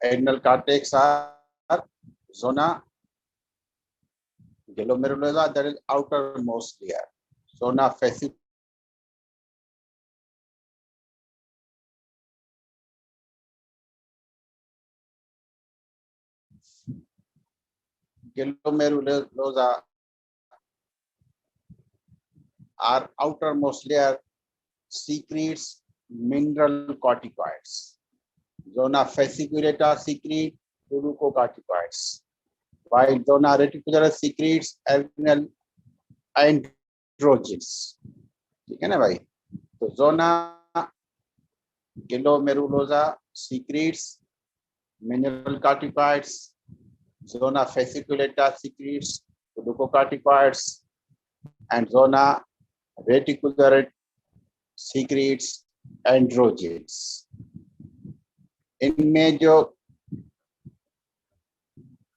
adrenal cortex are zona glomerulosa, that is outermost layer. Zona fasciculata, glomerulosa are outermost layer, secretes mineral corticoids. Zona fasciculata secrete glucocorticoids, while zona reticularis secretes adrenal androgens. ठीक है ना भाई? तो zona glomerulosa secretes mineral corticoids, zona fasciculata secretes glucocorticoids, and zona reticularis secretes androgens. इनमें जो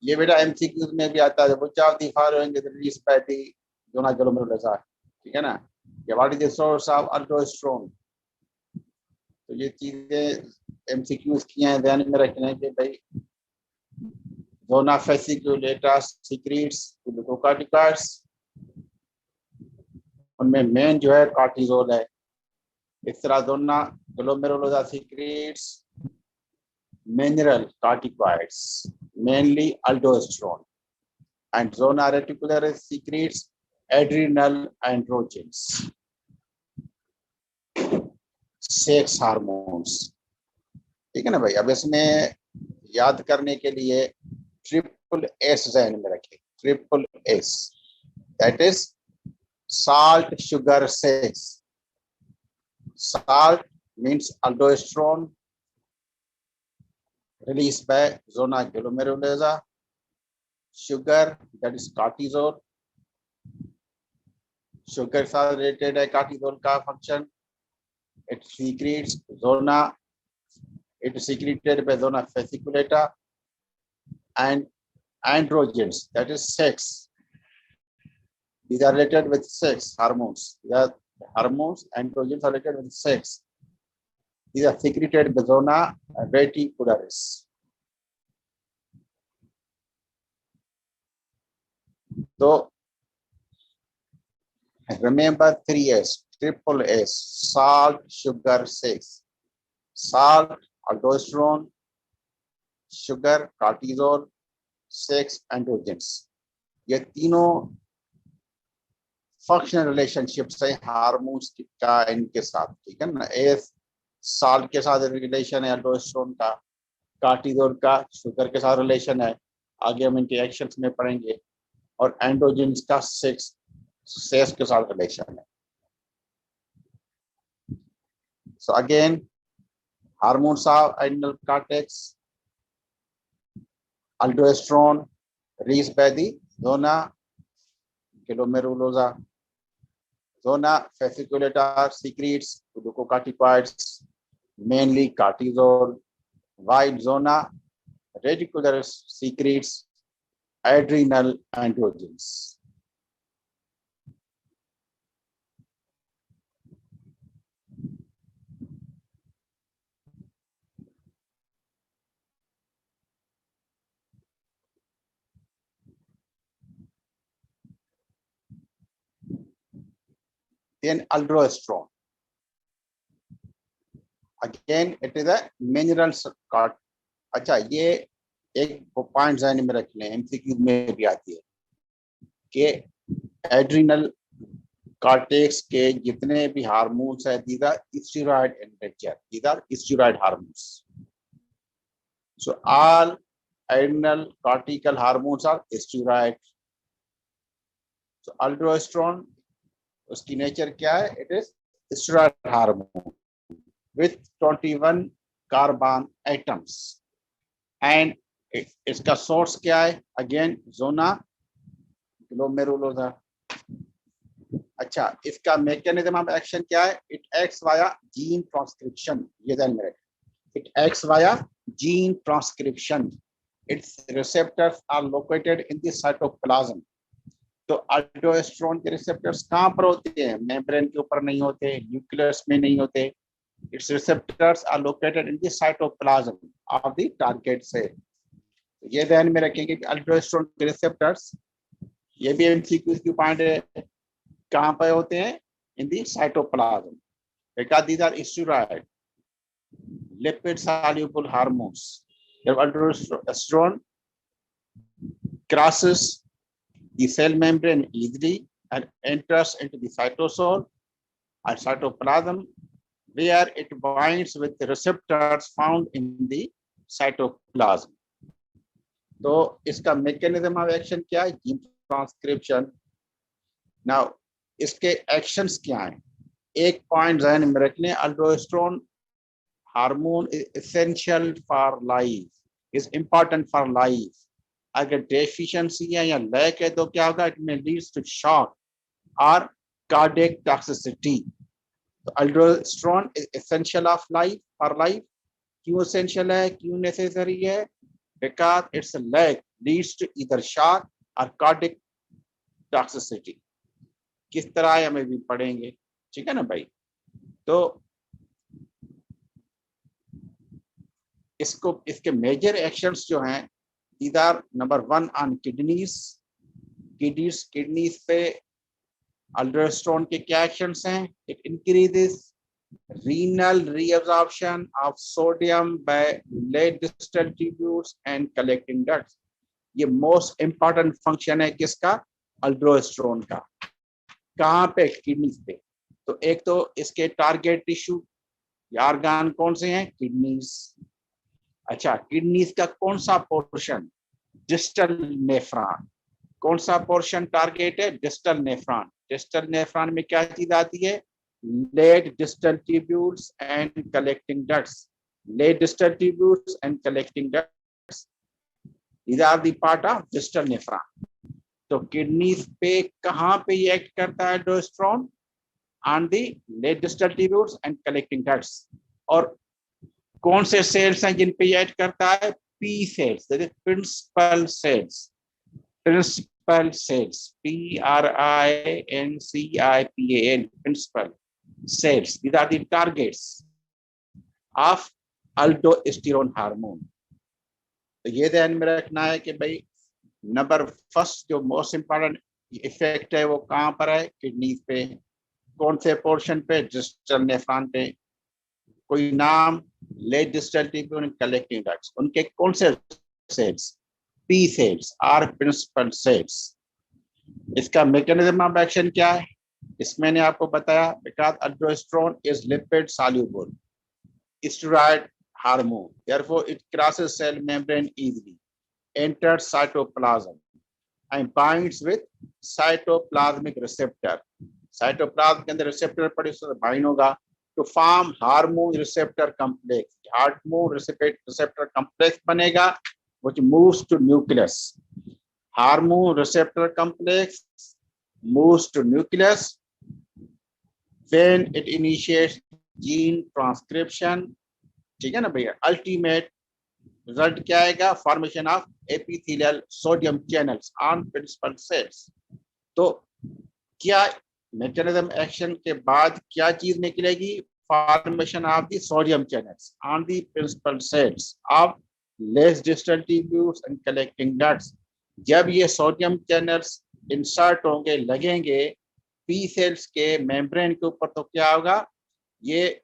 ये बेटा MCQs में भी आता है, which of the following is released by the zona glomerulosa, ठीक है ना? what is the source of aldosterone? तो ये चीजें एमसीक्यूज की हैं, ध्यान में रखना है कि भाई zona fasciculata secretes glucocorticoids, उनमें मेन जो है कॉर्टिजोल है. इस तरह zona glomerulosa secretes mineral corticoids, mainly aldosterone, and zona reticularis secretes adrenal androgens, sex hormones. ठीक है ना भाई? अब इसमें याद करने के लिए ट्रिपल एस ज़हन में रखें. Triple S, that is salt, sugar, sex. Salt means aldosterone released by zona glomerulosa. Sugar, that is cortisol. Sugar is related to cortisol का function. It secretes zona. It is secreted by zona fasciculata. And androgens, that is sex. These are related with sex hormones. These are hormones. Androgens are related with sex. These are secreted by zona reticularis. So remember 3S, triple S: salt, sugar, sex. Salt, aldosterone; sugar, cortisol; sex, androgens. ये तीनों functional relationships है hormones का इनके साथ. ठीक है ना? S salt के साथ रिलेशन है अल्डोस्टेरोन का, कार्टिजोल का शुगर के साथ रिलेशन है, आगे हम इनके एक्शंस में पढ़ेंगे, और एंड्रोजेंस का सेक्स के साथ रिलेशन है. So again hormones of adrenal cortex, aldosterone released by the zona glomerulosa. Zona fasciculata secretes glucocorticoids, mainly cortisol, while zona reticularis secretes adrenal androgens. Then aldosterone. Again, it is a mineral cut. अच्छा, ये एक point ध्यान में रख लें, MCQ में भी आती है कि एड्रिनल कॉर्टेक्स के जितने भी हार्मोन्स है, these are steroid in nature. These are steroid hormones. So all adrenal cortical hormones are steroid. So aldosterone, उसकी नेचर क्या है? It is steroid hormone with 21 carbon atoms. And इसका सोर्स क्या है? Again zona glomerulosa. अच्छा, इसका mechanism of action क्या है? It acts via gene transcription. ये ध्यान में रखें, it acts via gene transcription. Its receptors are located in the cytoplasm. तो अल्डोस्टेरोन के रिसेप्टर्स कहाँ पर होते हैं? मेम्ब्रेन के ऊपर नहीं होते, न्यूक्लियस में नहीं होते, its receptors are located in the cytoplasm of the target cell. ये ध्यान में रखेंगे कि अल्ट्रोस्टेरोन के रिसेप्टर्स, ये भी एमसीक्यू की पॉइंट है, कहां पे होते हैं? In the cytoplasm, because these are steroid lipid soluble hormones. If aldosterone crosses the cell membrane easily and enters into the cytosol or cytoplasm, where it binds with the receptors found in the cytoplasm. तो इसका mechanism of action क्या है? Gene transcription. Now इसके actions क्या हैं? एक point ध्यान में रखने, aldosterone hormone is essential for life, is important for life. अगर डेफिशिएंसी है या लैक है तो क्या होगा? It may leads to shock और कार्डियक टॉक्सिसिटी। तो aldosterone is essential of life, for life. क्यों एसेंशियल है, क्यों नेसेसरी है? because its lack leads to either shock or cardiac toxicity. किस तरह हमें भी पढ़ेंगे, ठीक है ना भाई? तो इसको, इसके मेजर एक्शंस जो हैं, these are number 1 on kidneys पे अल्डोस्टेरोन के क्या एक्शंस हैं? It increases renal reabsorption of sodium by late distal tubules and collecting ducts. ये मोस्ट इंपॉर्टेंट फंक्शन है किसका? अल्डोस्टेरोन का। कहाँ पे? किडनीज पे। तो एक तो इसके टारगेट टिश्यू या ऑर्गन कौन से हैं? किडनीज। अच्छा, किडनीज का कौन सा पोर्शन? Distal nephron. कौन सा पोर्शन टारगेट है? Distal nephron. डिस्टल नेफ्रॉन में क्या चीज आती है? late distal tubules and collecting ducts. Late distal tubules and collecting ducts, these are the part of distal nephron. तो किडनीज पे कहाँ पे ये एक्ट करता है aldosterone? On the late distal tubules and collecting ducts. और कौन से सेल्स हैं जिन पे ये एक्ट करता है? P cells, that is principal cells. Principal cells, PRINCIPAL, principal cells. These are the targets of aldosterone hormone. तो ये ध्यान में रखना है कि भाई नंबर फर्स्ट जो मोस्ट इंपॉर्टेंट इफेक्ट है वो कहाँ पर है? किडनीज पे। कौन से पोर्शन पे? डिस्टल नेफ्रॉन पे। कोई नाम? Late distal tubule collecting ducts. उनके कौन से सेल्स? पी सेल्स और प्रिंसिपल सेल्स। इसका मैकेनिज्म ऑफ एक्शन क्या है? इसमें ने आपको बताया, because aldosterone is lipid soluble steroid hormone, therefore it crosses cell membrane easily, enters cytoplasm and binds with cytoplasmic receptor. Cytoplasm के अंदर रिसेप्टर पड़े, उससे बाइंड होगा to form hormone receptor complex. Hormone receptor complex बनेगा which moves to nucleus. Hormone receptor complex moves to nucleus when it initiates gene transcription. ठीक है ना भैया? अल्टीमेट रिजल्ट क्या आएगा? Formation of epithelial sodium channels on principal cells. तो क्या mechanism action के बाद क्या चीज निकलेगी? Formation of the sodium channels on the principal cells of less distal tubules and collecting ducts. जब ये सोडियम चैनल्स इंसर्ट होंगे, लगेंगे पी सेल्स के मेम्ब्रेन के ऊपर, तो क्या होगा? ये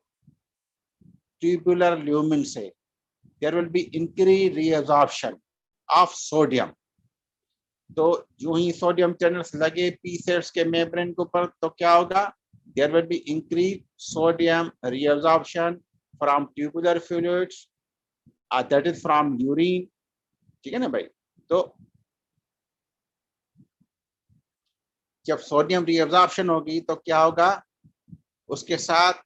ट्यूबुलर ल्यूमिन से there will be increase reabsorption of sodium. तो जो ही सोडियम चैनल्स लगे पी सेल्स के मेम्ब्रेन के ऊपर, तो क्या होगा? There will be increase sodium reabsorption from tubular fluids, that is from urine. ठीक है ना भाई? तो जब सोडियम रीअब्जॉर्प्शन होगी तो क्या होगा? उसके साथ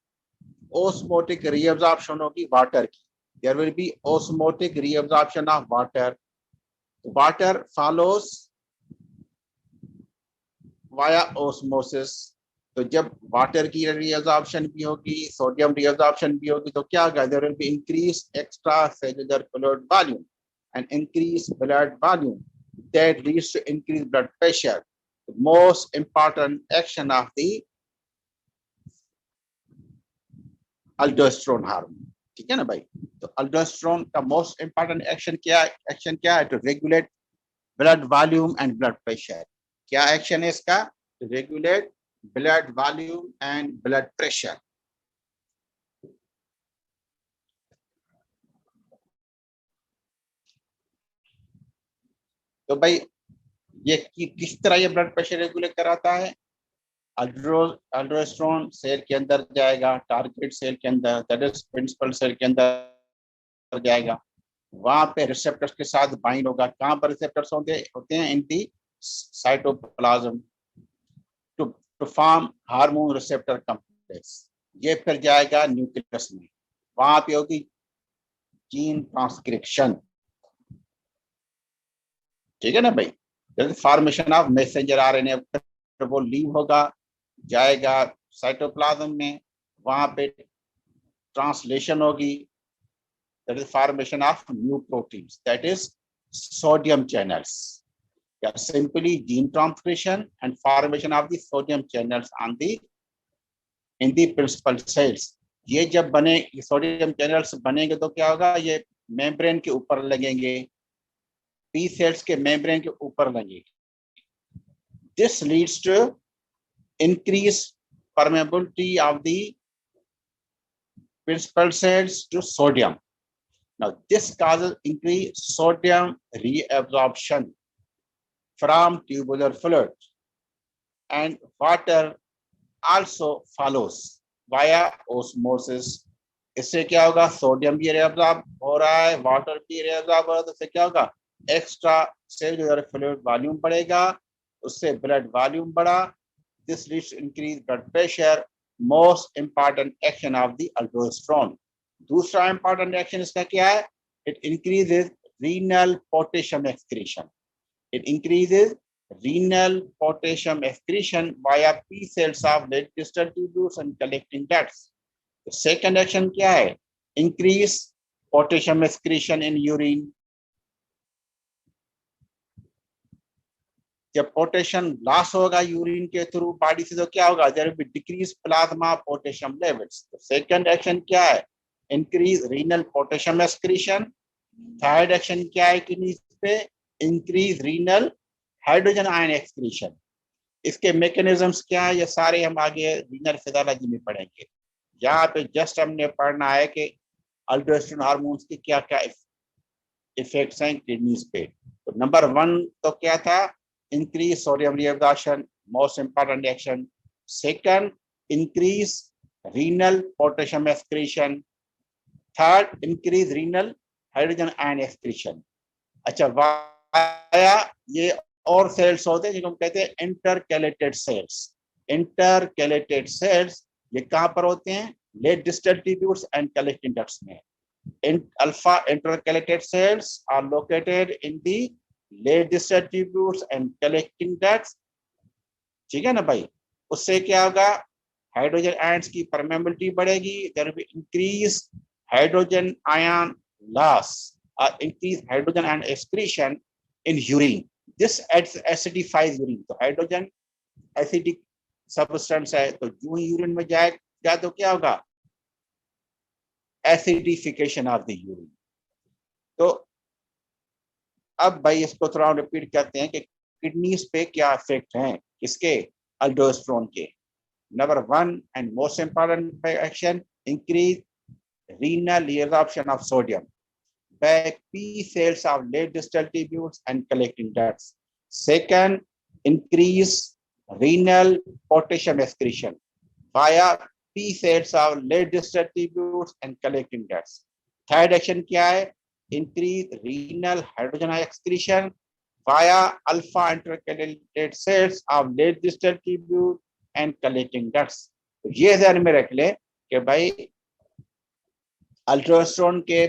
ओस्मोटिक रीअब्जॉर्प्शन होगी वाटर की। There will be osmotic reabsorption of water. Water follows via osmosis. तो जब वाटर की रीअब्जॉर्प्शन भी होगी, सोडियम रीअब्जॉर्प्शन भी होगी, तो क्या होगा? There will be increase extracellular fluid volume and increase blood volume, that leads to increase blood pressure. Most important action of the aldosterone hormone, ठीक है ना भाई। तो अल्डोस्टेरोन का मोस्ट इंपॉर्टेंट एक्शन क्या है? To regulate blood volume and blood pressure. क्या action है इसका? To regulate blood volume and blood pressure. तो भाई ये किस तरह ये ब्लड प्रेशर रेगुलेट कराता है? अल्डोस्टेरोन सेल के अंदर जाएगा, टारगेट सेल के अंदर, दैट इज प्रिंसिपल सेल के अंदर जाएगा, वहां पे रिसेप्टर्स के साथ बाइंड होगा। कहां पर रिसेप्टर्स होते हैं? In the cytoplasm to to form hormone receptor complex. ये फिर जाएगा न्यूक्लियस में, वहां पे होगी जीन ट्रांसक्रिप्शन, ठीक है ना भाई। फॉर्मेशन ऑफ मैसेंजर आरएनए, फिर वो लीव होगा, जाएगा साइटोप्लाज्म में, वहां पे ट्रांसलेशन होगी, that is formation of new proteins, that is sodium channels. Yeah, simply gene transcription and formation of the sodium channels on the in the principal cells. ये जब बने, सोडियम चैनल्स बनेंगे तो क्या होगा? ये मेम्ब्रेन के ऊपर लगेंगे, पी सेल्स के मेम्ब्रेन के ऊपर लगेंगे। This leads to increase permeability of the principal cells to sodium. Now, this causes increased sodium reabsorption from tubular fluid, and water also follows via osmosis. इससे क्या होगा? सोडियम भी reabsorb हो रहा है, वाटर भी reabsorb हो रहा है, तो इससे क्या होगा? एक्स्ट्रा सेलुलर फ्लूइड वॉल्यूम बढ़ेगा, उससे ब्लड वॉल्यूम बढ़ा, this leads to increase blood pressure. Most important action of the aldosterone. दूसरा इंपॉर्टेंट एक्शन इसका क्या है? It increases renal potassium excretion. It increases renal potassium excretion via P cells of late distal tubules and collecting ducts. The second action क्या है? Increase potassium excretion in urine. जब potassium loss होगा urine के through body से, तो क्या होगा? There will be decrease plasma potassium levels. तो सेकंड एक्शन क्या है? Increase renal potassium excretion. Third action क्या है किडनीज पे? Increase renal hydrogen ion excretion. इसके मैकेनिज्म्स क्या है? ये सारे हम आगे रीनल फिजियोलॉजी में पढ़ेंगे। यहाँ पे जस्ट हमने पढ़ना है कि अल्डोस्टेरोन हार्मोन्स के क्या क्या इफेक्ट्स हैं किडनीज पे। तो नंबर 1 तो क्या था? increase sodium reabsorption, most important action. Second, increase renal potassium excretion. Third, increase renal hydrogen ion excretion. अच्छा, वाया ये और सेल्स होते हैं जिनको हम कहते हैं इंटरकैलेटेड सेल्स। इंटरकैलेटेड सेल्स ये कहां पर होते हैं? Late distal tubules and collecting ducts में। alpha intercalated cells are located in the late distal tubules and collecting ducts, ठीक है ना भाई। उससे क्या होगा? हाइड्रोजन आयन्स की परमेबिलिटी बढ़ेगी, there will increase hydrogen ion loss और increase hydrogen ion excretion in urine. This acidifies urine. तो हाइड्रोजन एसिडिक सब्सटेंस है, तो जो यूरिन में जाएगा तो क्या होगा? Acidification of the urine. तो अब भाई इसको थोड़ा रिपीट करते हैं कि किडनीज पे क्या इफेक्ट हैं इसके? अल्डोस्टेरोन के। Number 1 and most important action, increase renal reabsorption of sodium by P cells of late distal tubules and collecting ducts. Second, increase renal potassium excretion via P cells of late distal tubules and collecting ducts. Third action क्या है? Increase renal hydrogen excretion via alpha intercalated cells of late distal tubule and collecting ducts. तो ये ध्यान में रख ले कि भाई अल्ट्रोस्टेरोन के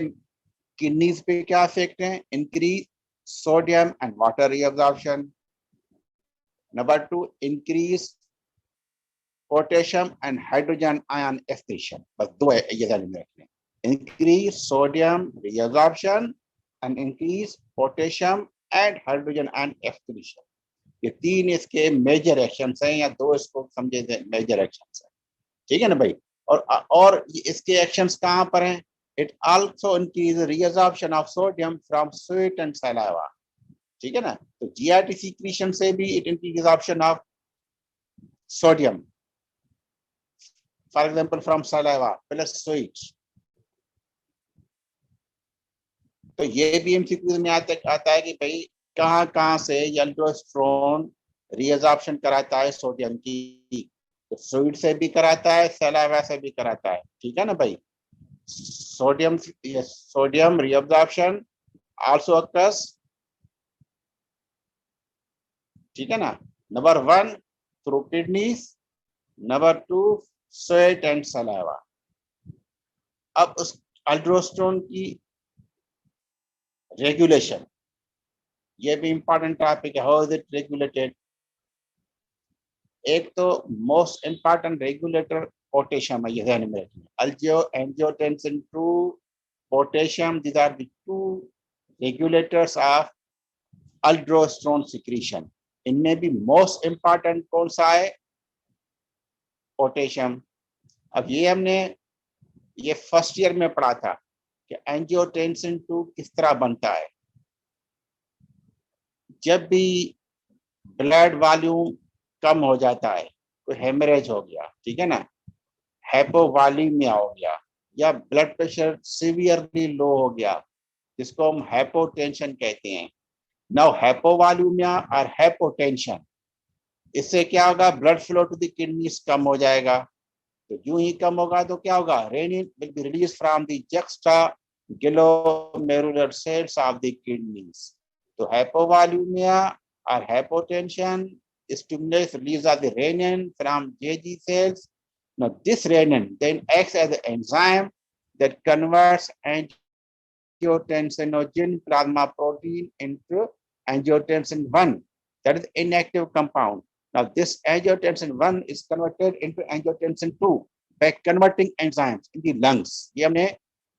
किडनीज पे क्या इफेक्ट है? Increase sodium and water reabsorption. Number 2, increase potassium and hydrogen ion excretion. बस 2 है, ये ध्यान में रखना। Increase sodium reabsorption and increase potassium and hydrogen ion excretion. ये 3 इसके मेजर एक्शंस हैं, या 2 इसको समझे मेजर एक्शंस हैं, ठीक है ना भाई। और इसके एक्शंस कहाँ पर हैं? It also increase reabsorption of sodium from sweat and saliva, ठीक है ना। तो जीआरटी सीक्रेशन से भी it increase option of sodium, for example from saliva plus sweat. तो ये भी एमसीक्यू में आता है कि भाई कहाँ कहाँ से एल्डोस्टेरोन रीअब्जॉर्प्शन कराता है सोडियम की, तो फ्लूइड से भी कराता है, सलाइवा से भी कराता है, ठीक है ना भाई। सोडियम रीअब्जॉर्प्शन आल्सो अकर्स, ठीक है ना, number 1 through kidneys, number 2 sweat and saliva. अब उस एल्डोस्टेरोन की रेगुलेशन, ये भी इंपॉर्टेंट टॉपिक है, हाउ इज इट रेगुलेटेड। एक तो मोस्ट इंपॉर्टेंट रेगुलेटर पोटेशियम है, ये ध्यान में रखिए। Angiotensin 2, potassium, these are the two regulators of aldosterone secretion। इनमें भी मोस्ट इंपॉर्टेंट कौन सा है? पोटेशियम। अब ये हमने ये फर्स्ट ईयर में पढ़ा था कि एंजियोटेंसिन 2 किस तरह बनता है। जब भी ब्लड वॉल्यूम कम हो जाता है, कोई हेमरेज हो गया, ठीक है ना, हाइपोवॉलीमिया हो गया, या ब्लड प्रेशर सीवियरली लो हो गया, जिसको हम हाइपोटेंशन कहते हैं। नाउ हाइपोवॉल्यूमिया और हाइपोटेंशन, इससे क्या होगा? Blood flow to the kidneys कम हो जाएगा। तो यूं ही कम होगा तो क्या होगा? Renin will be release from the juxtaglomerular cells of the kidneys. तो हाइपोवॉल्यूमिया और hypotension stimulates release of the renin from JG cells. Now this renin then acts as an enzyme that converts angiotensinogen plasma protein into angiotensin 1, that is inactive compound. Now this angiotensin 1 is converted into angiotensin 2 by converting enzymes in the lungs। ये हमने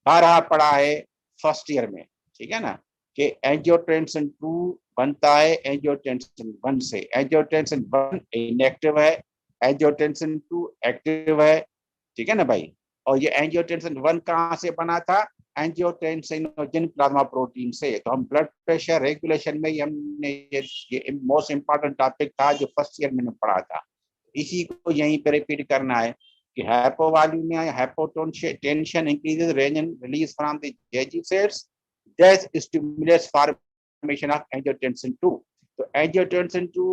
बारह पढ़ा है first year में, ठीक है ना, कि एंजियोटेंसिन 2 बनता है एंजियोटेंसिन 1 से। एंजियोटेंसिन 1 इनएक्टिव है, एंजियोटेंसिन 2 एक्टिव है, ठीक है ना भाई। और ये एंजियोटेंसिन 1 कहाँ से बना था? एंजियोटेंसिनोजन प्लाज्मा प्रोटीन से। तो हम ब्लड प्रेशर रेगुलेशन में हमने ये मोस्ट इंपॉर्टेंट टॉपिक था जो फर्स्ट ईयर में पढ़ा था, इसी को यहीं पे रिपीट करना है कि हाइपोवॉल्यूमिया या hypotension increases rennin release from the Jazzy sales that stimulates formation of angiotensin 2। तो angiotensin 2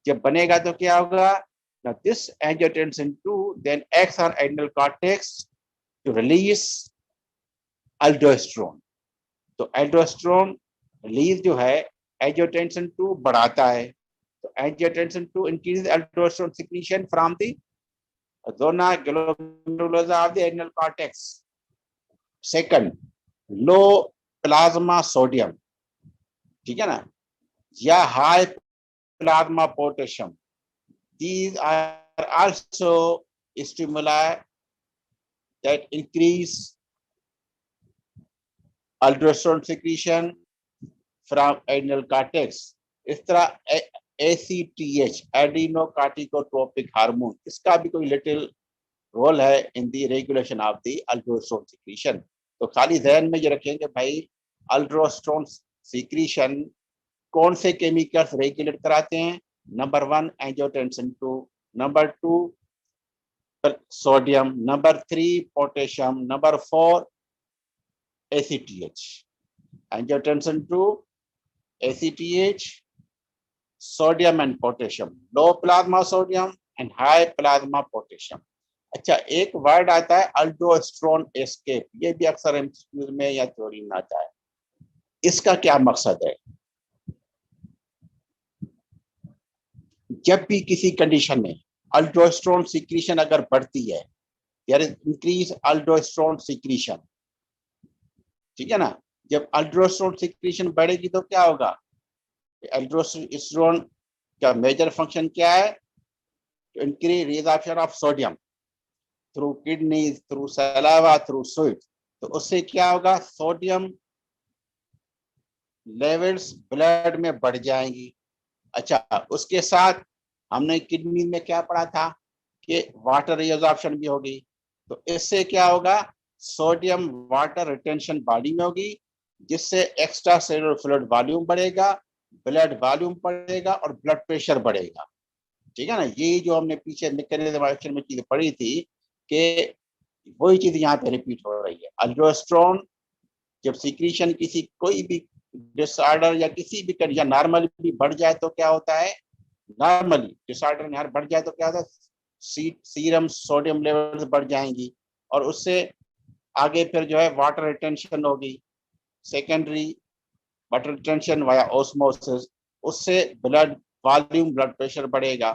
जब बनेगा तो क्या होगा? Now this angiotensin 2 then acts on adrenal cortex to release aldosterone। तो aldosterone रिलीज जो है angiotensin 2 बढ़ाता है। तो angiotensin 2 increases aldosterone secretion from the zona glomerulosa of the adrenal cortex। Second, low plasma sodium, ठीक है ना, या high plasma potassium, these are also stimuli that increase aldosterone secretion from adrenal cortex। इस तरह ACTH एड्रीनोकार्टिकोट्रोपिक hormone, इसका भी कोई little role है in the regulation of the aldosterone secretion। तो खाली ध्यान में ये रखेंगे भाई, अल्डोस्टेरोन सीक्रेशन कौन से केमिकल्स रेगुलेट कराते हैं? Number 1 angiotensin 2, number 2 sodium, number 3 potassium, number 4 ACTH। Angiotensin 2, ACTH, sodium and potassium, low plasma sodium and high plasma potassium. अच्छा, एक वर्ड आता है अल्डोस्टेरोन एस्केप, ये भी अक्सर एमसीक्यू में या थ्योरी में आता है। इसका क्या मकसद है? जब भी किसी कंडीशन में अल्डोस्टेरोन सीक्रेशन अगर बढ़ती है, there is increase aldosterone secretion, ठीक है ना। जब अल्डोस्टेरोन सीक्रेशन बढ़ेगी तो क्या होगा? अल्डोस्टेरोन का मेजर फंक्शन क्या है? to increase reabsorption of sodium through kidneys, through saliva, through sweat। तो उससे क्या होगा? सोडियम लेवल्स ब्लड में बढ़ जाएंगी। अच्छा, उसके साथ हमने किडनी में क्या पढ़ा था कि वाटर रिअब्जॉर्प्शन भी होगी। तो इससे क्या होगा, सोडियम वाटर रिटेंशन बॉडी में होगी, जिससे एक्स्ट्रा सेलुलर फ्लूइड वॉल्यूम बढ़ेगा, ब्लड वॉल्यूम बढ़ेगा और ब्लड प्रेशर बढ़ेगा। ठीक है ना, ये जो हमने पीछे मैकेनिज्म एक्शन में चीजें पढ़ी थी कि वही चीज यहाँ पे रिपीट हो रही है। अल्डोस्टेरोन जब सीक्रेशन किसी कोई भी डिसऑर्डर या किसी भी या नॉर्मल भी बढ़ जाए तो क्या होता है, नॉर्मली डिसऑर्डर यहाँ बढ़ जाए तो क्या होता है, सीरम सोडियम लेवल्स बढ़ जाएंगी और उससे आगे फिर जो है वाटर रिटेंशन होगी, secondary water retention via osmosis, उससे ब्लड वॉल्यूम ब्लड प्रेशर बढ़ेगा।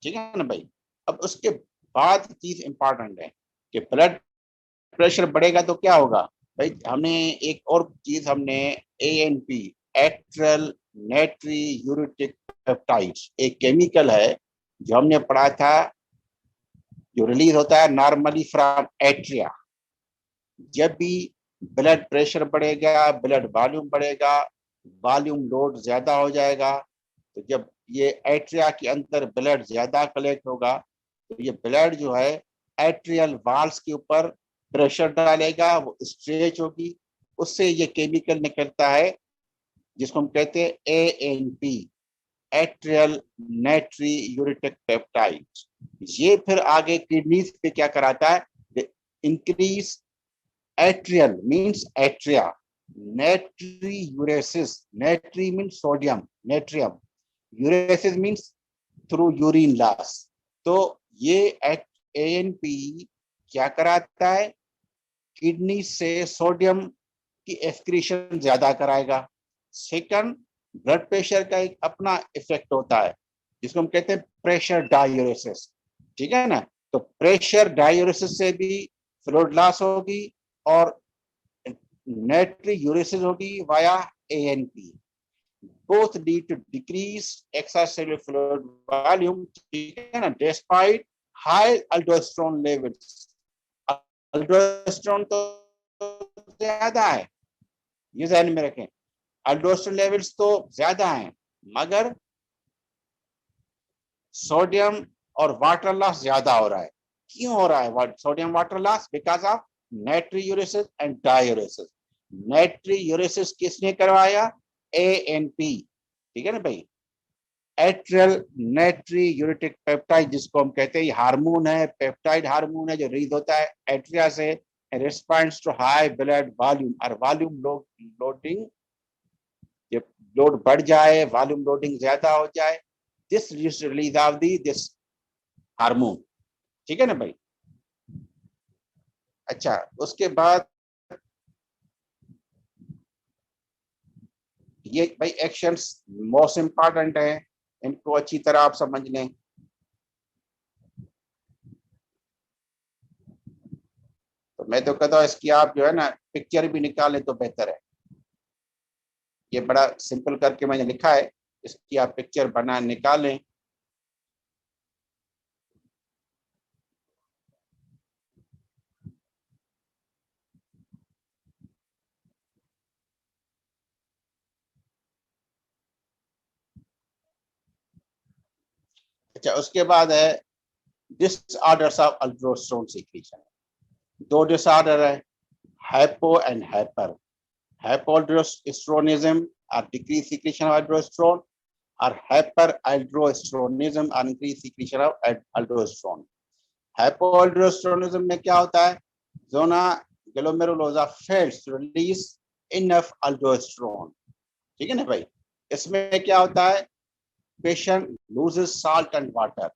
ठीक है ना भाई। अब उसके बाद चीज इंपॉर्टेंट है कि ब्लड प्रेशर बढ़ेगा तो क्या होगा भाई, हमने एक और चीज हमने ANP एट्रल नेट्री यूरेटिक पेप्टाइड्स एक केमिकल है जो हमने पढ़ा था, जो रिलीज होता है नॉर्मली फ्रॉम एट्रिया। जब भी ब्लड प्रेशर बढ़ेगा, ब्लड वॉल्यूम बढ़ेगा, वॉल्यूम लोड ज्यादा हो जाएगा, तो जब ये एट्रिया के अंदर ब्लड ज्यादा कलेक्ट होगा तो ये ब्लड जो है एट्रियल वाल्स के ऊपर प्रेशर डालेगा, वो स्ट्रेच होगी, उससे ये केमिकल निकलता है जिसको हम कहते हैं ANP atrial natriuretic peptide. ये फिर आगे किडनीज पे क्या कराता है, increase atrial means atria, natriuresis, natri means sodium natrium, uresis means through urine loss. तो ये ANP क्या कराता है, किडनी से सोडियम की एक्सक्रीशन ज्यादा कराएगा। सेकंड, ब्लड प्रेशर का एक अपना इफेक्ट होता है जिसको हम कहते हैं प्रेशर डायूरेसिस। ठीक है ना, तो प्रेशर डायूरेसिस से भी फ्लूइड लॉस होगी और नेट्री यूरेसिस होगी via ANP। both lead to decrease extracellular fluid volume, despite high aldosterone levels। अल्डोस्टेरोन तो ज्यादा है, ये ध्यान में रखें, अल्डोस्टेरोन लेवल्स तो ज्यादा हैं मगर सोडियम और वाटर लॉस ज्यादा हो रहा है। क्यों हो रहा है sodium water loss? Because of natriuresis and diuresis. Natriuresis किसने करवाया? ANP। ठीक है ना भाई, एट्रियल नेट्री यूरेटिक पेप्टाइड जिसको हम कहते हैं, हार्मोन है, पेप्टाइड हार्मोन है जो रिलीज होता है एट्रिया से, response to high blood volume और वॉल्यूम लोडिंग। जब लोड बढ़ जाए, वॉल्यूम लोडिंग ज्यादा हो जाए, this release of this hormone. ठीक है ना भाई। अच्छा, उसके बाद ये भाई एक्शंस मोस्ट इंपॉर्टेंट है, इनको अच्छी तरह आप समझ लें। तो मैं तो कहता हूँ इसकी आप जो है ना पिक्चर भी निकालें तो बेहतर है। ये बड़ा सिंपल करके मैंने लिखा है, इसकी आप पिक्चर बना निकालें। अच्छा, उसके बाद है डिसऑर्डर्स ऑफ अल्डोस्टेरोन सीक्रेशन। दो डिसऑर्डर है, hypo and hyper. hypoaldosteronism or decreased secretion of aldosterone, or hyperaldosteronism or increased secretion of aldosterone। hypoaldosteronism में क्या होता है, zona glomerulosa fails to release enough aldosterone। ठीक है ना भाई, इसमें क्या होता है, patient loses salt and water,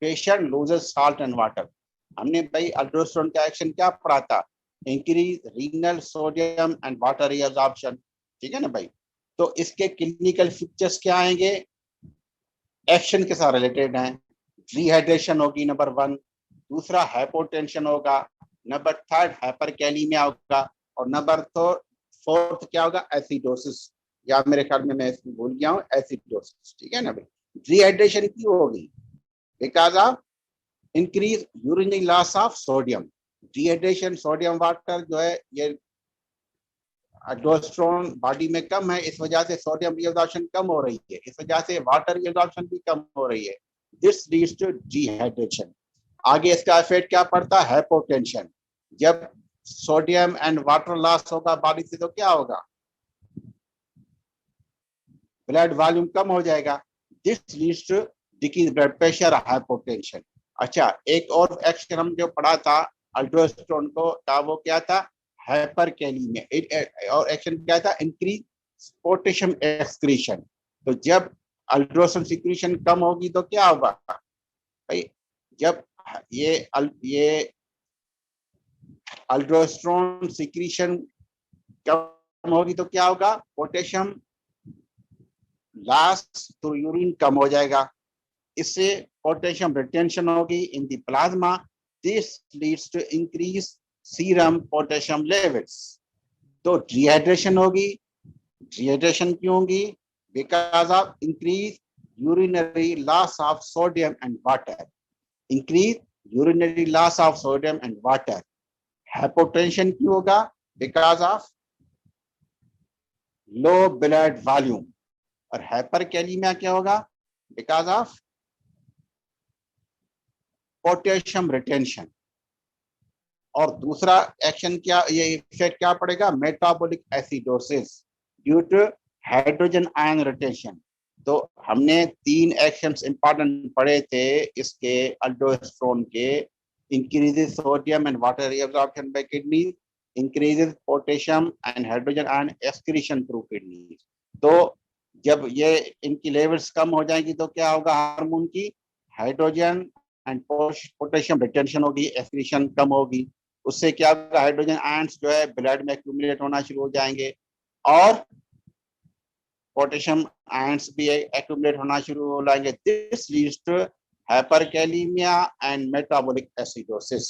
patient loses salt and water. हमने भाई अल्डोस्टेरोन का एक्शन क्या पढ़ा था, increase renal sodium and water reabsorption. ठीक है ना भाई। तो इसके क्लिनिकल फीचर्स क्या आएंगे, एक्शन के साथ रिलेटेड हैं। डिहाइड्रेशन होगी नंबर 1, दूसरा हाइपोटेंशन होगा, नंबर 3 हाइपरकैलीमिया होगा, और नंबर 4 क्या होगा, एसिडोसिस, या मेरे ख्याल में मैं इसमें भूल गया हूँ, एसिडोसिस। ठीक है ना भाई। डिहाइड्रेशन क्यों होगी, because of increase urinary loss of sodium. Dehydration, sodium water जो है ये अल्डोस्टेरोन बॉडी में कम है, इस वजह से सोडियम रिअब्जॉर्प्शन कम हो रही है, इस वजह से वाटर रिअब्जॉर्प्शन भी कम हो रही है। This leads to dehydration. आगे इसका इफेक्ट क्या पड़ता है, हाइपोटेंशन। जब सोडियम एंड वाटर लॉस होगा बॉडी से तो क्या होगा, ब्लड वॉल्यूम कम हो जाएगा। This leads to decrease blood pressure, hypotension. अच्छा, एक और एक्शन हम जो पढ़ा था अल्डोस्टेरोन को का, वो क्या था, हाइपरकैलिमिया। और एक्शन क्या था, इंक्रीज पोटेशियम एक्सक्रीशन। तो जब अल्डोस्टेरोन सिक्रीशन कम होगी तो क्या होगा भाई, जब ये अल्डोस्टेरोन सिक्रीशन कम होगी तो क्या होगा, पोटेशियम लॉस थ्रू यूरिन कम हो जाएगा। इससे पोटेशियम रिटेंशन होगी in the plasma. This leads to increase serum potassium levels. तो डिहाइड्रेशन होगी। डिहाइड्रेशन क्यों होगी, because of increase urinary loss of sodium and water. Increase urinary loss of sodium and water. Hypotension क्यों होगा, because of low blood volume. और hyperkalemia क्या होगा, because of potassium retention. और दूसरा एक्शन क्या, ये इफेक्ट क्या पड़ेगा, metabolic acidosis due to hydrogen ion retention. तो हमने 3 एक्शंस इंपॉर्टेंट पढ़े थे इसके अल्डोस्टेरोन के। Increases sodium and water reabsorption by kidney, increases potassium and hydrogen ion excretion through kidney. तो जब ये इनकी लेवल्स कम हो जाएंगी तो क्या होगा, हार्मोन की हाइड्रोजन एंड पोटेशियम रिटेंशन होगी, एक्सक्रीशन कम होगी। उससे क्या होगा, हाइड्रोजन आयंस जो है ब्लड में एक्यूमुलेट होना शुरू हो जाएंगे और पोटेशियम आयंस भी एक्यूमुलेट होना शुरू हो जाएंगे। This leads to hyperkalaemia and metabolic acidosis.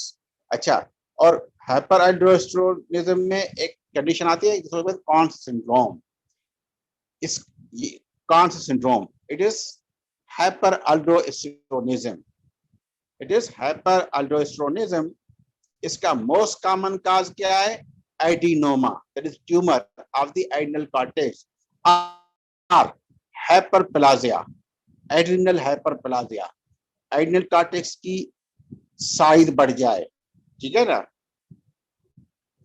अच्छा, और हाइपर अल्डोस्टेरोनिज्म में एक कंडीशन आती है जिसको कहते हैं कॉन्स सिंड्रोम। इस Conn's syndrome, it is hyperaldosteronism. It is hyperaldosteronism. इसका मोस्ट कॉमन काज क्या है, adenoma, that is tumour of the adrenal cortex, और hyperplasia, adrenal hyperplasia. Adrenal cortex की साइज बढ़ जाए, ठीक है ना,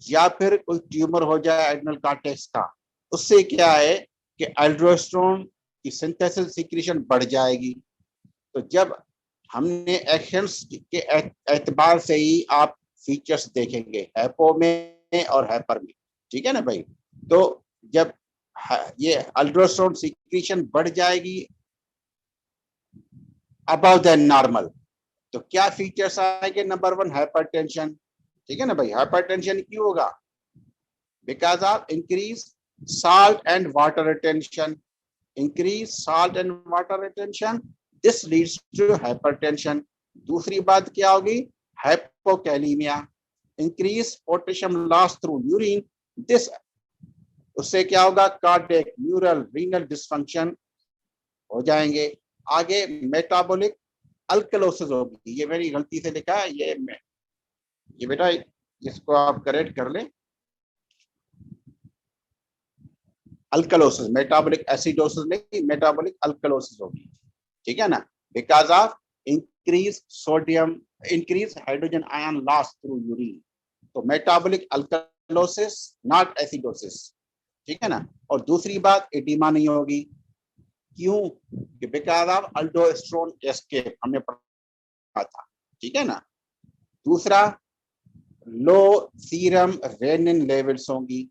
या फिर कोई ट्यूमर हो जाए एड्रिनल कॉर्टेक्स का। उससे क्या है कि अल्डोस्टेरोन की सिंथेसिस सीक्रेशन बढ़ जाएगी। तो जब हमने एक्शंस के एतबार से ही आप फीचर्स देखेंगे हैपो में और हाइपर में, ठीक है ना भाई। तो जब ये अल्ट्रासाउंड सिक्रीशन बढ़ जाएगी अबव द नॉर्मल, तो क्या फीचर्स आएंगे, नंबर 1 हाइपरटेंशन, ठीक है ना भाई। हाइपरटेंशन क्यों होगा, because of increase salt and water retention. Increase salt and water retention, this leads to hypertension. दूसरी बात क्या होगी, hypokalaemia, increase potassium loss through urine. This, उससे क्या होगा, कार्डियक न्यूरल रीनल डिसफंक्शन हो जाएंगे। आगे मेटाबॉलिक अल्कलोसिस होगी। ये मेरी गलती से लिखा है, ये बेटा इसको आप करेक्ट कर लें। अल्कलोसिस, मेटाबॉलिक एसिडोसिस नहीं, मेटाबॉलिक अल्कलोसिस होगी, ठीक है ना, because of increase sodium, increase hydrogen ion loss through urine. तो मेटाबॉलिक अल्कलोसिस, नॉट एसिडोसिस, ठीक है ना। और दूसरी बात, एडिमा नहीं होगी, क्यों, बिकॉज ऑफ अल्डोस्टेरोन एस्केप, हमने पढ़ा था, ठीक है ना। दूसरा, लो सीरम रेनिन लेवल्स होंगी।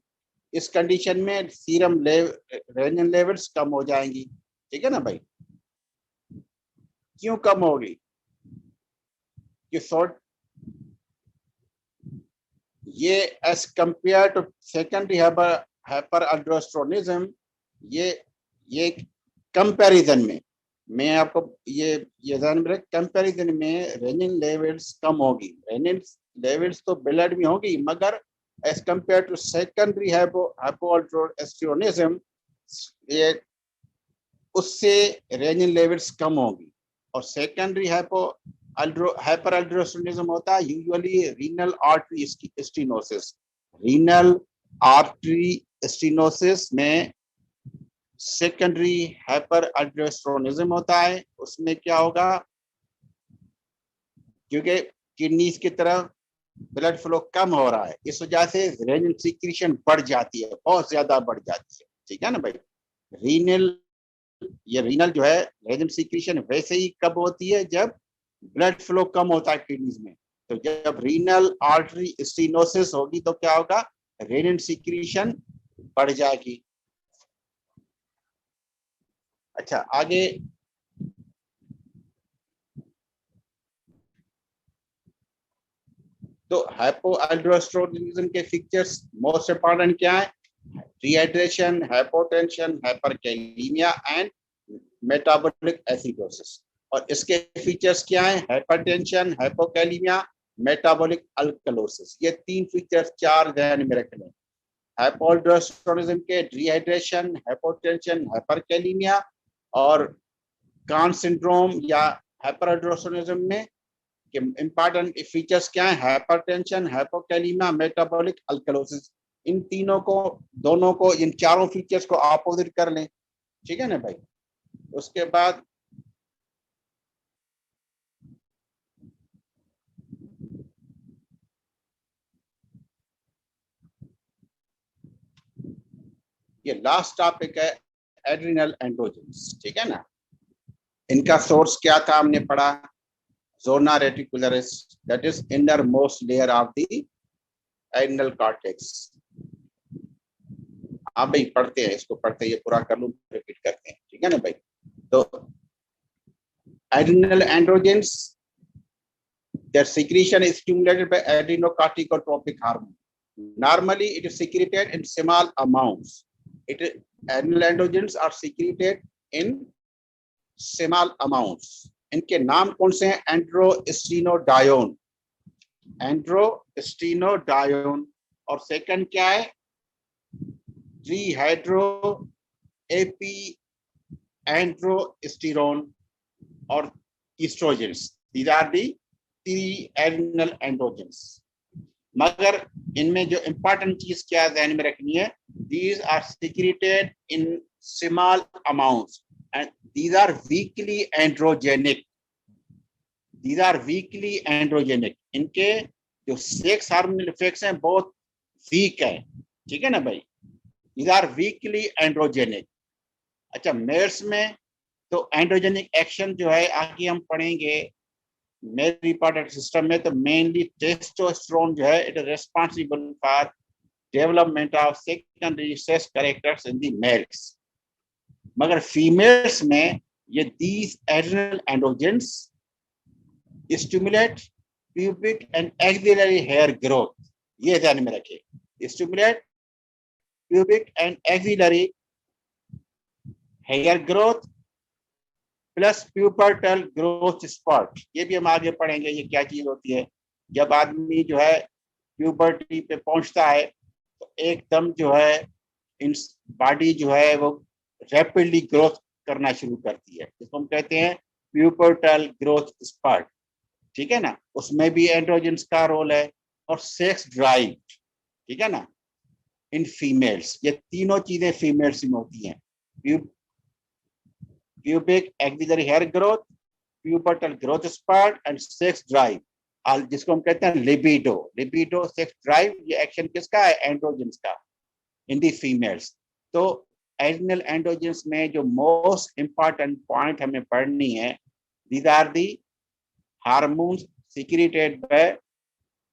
इस कंडीशन में सीरम रेनिन लेवल्स कम हो जाएंगी, ठीक है ना भाई। क्यों कम होगी, कि ये as compared to secondary hyperaldosteronism, ये कंपैरिजन में, मैं आपको ये ध्यान में रख, कंपैरिजन में रेनिन लेवल्स कम होगी। रेनिन लेवल्स तो ब्लड में होगी, मगर एज कंपेयर टू सेकेंडरी हाइपोअल्डोस्टेरोनिज्म, ये उससे रेनिन लेवल्स कम होगी। और सेकेंडरी हाइपर अल्डोस्टेरोनिज्म होता है usually renal artery stenosis. Renal artery stenosis में सेकेंडरी हाइपर अल्डोस्टेरोनिज्म होता है। उसमें क्या होगा क्योंकि किडनीज की तरफ ब्लड फ्लो कम हो रहा है, इस वजह से रेनल सिक्रीशन बढ़ जाती है, बहुत ज्यादा बढ़ जाती है। ठीक है ना भाई। रीनल, ये रीनल जो है रेनल सिक्रीशन वैसे ही कब होती है जब ब्लड फ्लो कम होता है किडनीज में। तो जब रीनल आर्टरी स्टेनोसिस होगी तो क्या होगा, रेनल सिक्रीशन बढ़ जाएगी। अच्छा आगे, तो हाइपोअल्डोस्टेरोनिज्म के फीचर्स मोस्ट इंपॉर्टेंट क्या है, dehydration, hypotension, hyperkalaemia and metabolic acidosis. और इसके फीचर्स क्या है, हाइपरटेंशन, हाइपोकैलेमिया, मेटाबॉलिक अल्कलोसिस। ये तीन फीचर्स चार ध्यान में रखने। हाइपोअल्डोस्टेरोनिज्म के डिहाइड्रेशन, हाइपोटेंशन, हाइपरकैलेमिया, और कान सिंड्रोम या हाइपरअल्डोस्टेरोनिज्म में इंपॉर्टेंट फीचर्स क्या है, हाइपरटेंशन, हाइपोकैलेमिया, मेटाबॉलिक अल्कलोसिस। इन तीनों को, दोनों को, इन चारों फीचर्स को अपोजिट कर लें। ठीक है ना भाई। उसके बाद ये लास्ट टॉपिक है, एड्रिनल एंड्रोजेंस। ठीक है ना। इनका सोर्स क्या था हमने पढ़ा, zona reticularis, that is innermost layer of the adrenal cortex. आप भाई पढ़ते हैं, इसको पढ़ते हैं, ये पूरा कर लूं, रिपीट करते हैं। ठीक है ना भाई। तो adrenal androgens, their secretion is stimulated by adrenocorticotropic hormone. Normally, it is secreted in small amounts. Adrenal androgens are secreted in small amounts. इनके नाम कौन से हैं, एंड्रोस्टेनोडायोन, एंड्रोस्टेनोडायोन, और सेकंड क्या है, ट्रीहाइड्रो एपी एंड्रोस्टेरोन और oestrogens. These are the three adrenal androgens. मगर इनमें जो इंपॉर्टेंट चीज क्या ध्यान में रखनी है, these are secreted in small amounts and these are weakly androgenic. These are weakly androgenic. इनके जो सेक्स हार्मोनल इफेक्ट्स हैं बहुत वीक है। ठीक है ना भाई। These are weakly androgenic. अच्छा मेल्स में तो एंड्रोजेनिक एक्शन जो है आगे हम पढ़ेंगे मेल रिप्रोडक्टिव सिस्टम में, तो मेनली टेस्टोस्टेरोन जो है it is responsible for development of secondary sex characters in the males. मगर फीमेल्स में ये these adrenal androgens stimulate pubic and axillary hair growth. ये ध्यान में रखें, stimulate pubic and axillary hair growth plus pubertal growth spurt. ये भी हम आगे पढ़ेंगे ये क्या चीज होती है। जब आदमी जो है प्यूबर्टी पे पहुंचता है तो एकदम जो है इन बॉडी जो है वो रैपिडली ग्रोथ करना शुरू करती है, जिसको हम कहते हैं प्यूबर्टल ग्रोथ स्पॉट। ठीक है ना। उसमें भी एंड्रोजेंस का रोल है, और सेक्स ड्राइव। ठीक है ना। इन फीमेल्स ये तीनों चीजें फीमेल्स में होती हैं, pubic axillary hair growth, pubertal growth spurt and sex drive, जिसको हम कहते हैं लिबिडो। लिबिडो, सेक्स ड्राइव, ये एक्शन किसका है, एंड्रोजेंस का, इन दी फीमेल्स। तो एड्रिनल एंड्रोजेंस में जो मोस्ट इंपॉर्टेंट पॉइंट हमें पढ़नी है, these are the hormones secreted by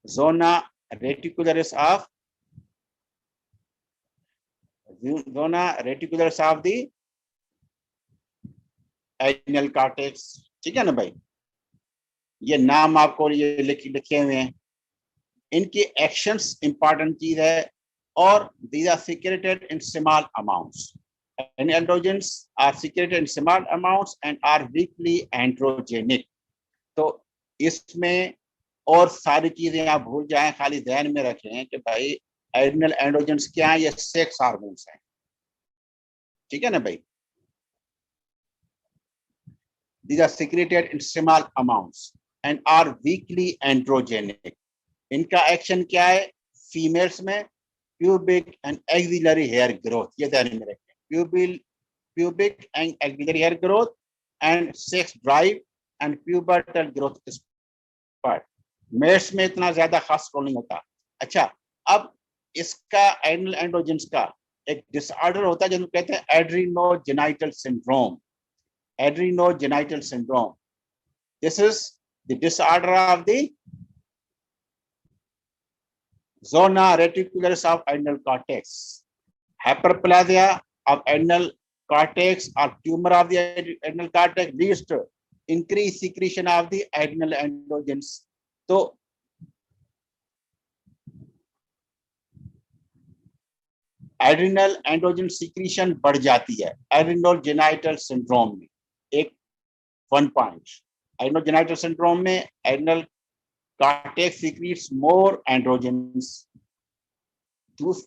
zona reticularis of the adrenal cortex. ठीक है ना भाई। ये नाम आपको ये लिखे हुए हैं, इनकी एक्शंस इंपॉर्टेंट चीज है, और these are secreted in small amounts and androgens are secreted in small amounts and are weakly androgenic. तो इसमें और सारी चीजें आप भूल जाएं, खाली ध्यान में रखें कि भाई एड्रिनल एंड्रोजेंस क्या है, ये सेक्स हार्मोन्स हैं। ठीक है ना भाई। These are secreted in small amounts and are weakly androgenic. इनका एक्शन क्या है, फीमेल्स में pubic and axillary hair growth, ये ध्यान में रखें, pubic and axillary hair growth and sex drive and pubertal growth part, males में इतना ज्यादा खास रोल नहीं होता। अच्छा, अब इसका एड्रिनल एंड्रोजेंस का एक डिसऑर्डर होता है जिसको कहते हैं adrenogenital syndrome. Adrenogenital syndrome, this is the disorder of the zona reticularis of adrenal cortex. Hyperplasia of adrenal cortex or tumor of the adrenal cortex leads to increased secretion of the adrenal androgens. तो adrenal androgen secretion बढ़ जाती है एड्रिनोजेनाइटल syndrome में। एक 1 point, एड्रिनोजेनाइटल syndrome में adrenal cortex secrets मोर androgens.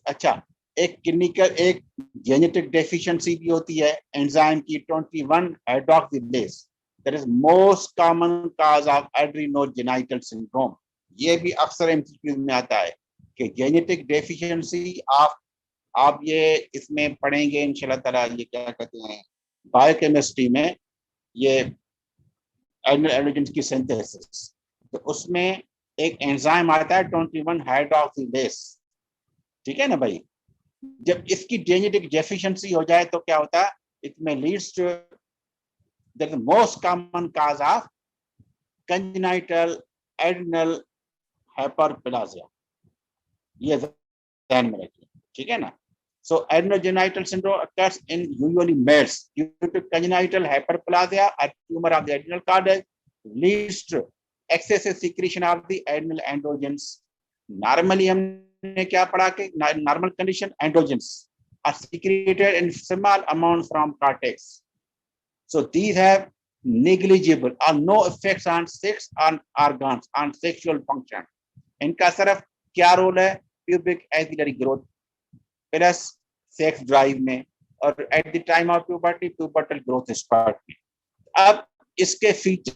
अच्छा, एक clinical एक जेनेटिक डेफिशिएंसी भी होती है एंजाइम की 21 hydroxylase, that is most common cause of adrenogenital syndrome. ये भी अक्सर एमसीक्यू में आता है कि जेनेटिक डेफिशिएंसी ऑफ, आप ये इसमें पढ़ेंगे इंशाल्लाह ताला, ये क्या कहते हैं बायोकेमिस्ट्री में, ये एड्रिनल एंड्रोजेंस की सिंथेसिस, तो उसमें एक एंजाइम आता है 21 हाइड्रोक्सीलेज, ठीक है ना भाई। जब इसकी जेनेटिक डेफिशिएंसी हो जाए तो क्या होता है, इट में leads to the most common cause of congenital adrenal hyperplasia, ये ध्यान में रखिए, ठीक है ना। So adrenogenital syndrome occurs in usually males due to congenital hyperplasia or tumor of the adrenal cortex, leads to excessive secretion of the adrenal androgens. Normally हमने क्या पढ़ा कि normal condition androgens are secreted in small amounts from cortex. So these have negligible or no effects on sex, on organs, on sexual function. इनका सिर्फ क्या role है, pubic axillary growth plus sex drive में, और at the time of puberty pubertal growth spurt में। अब इसके feature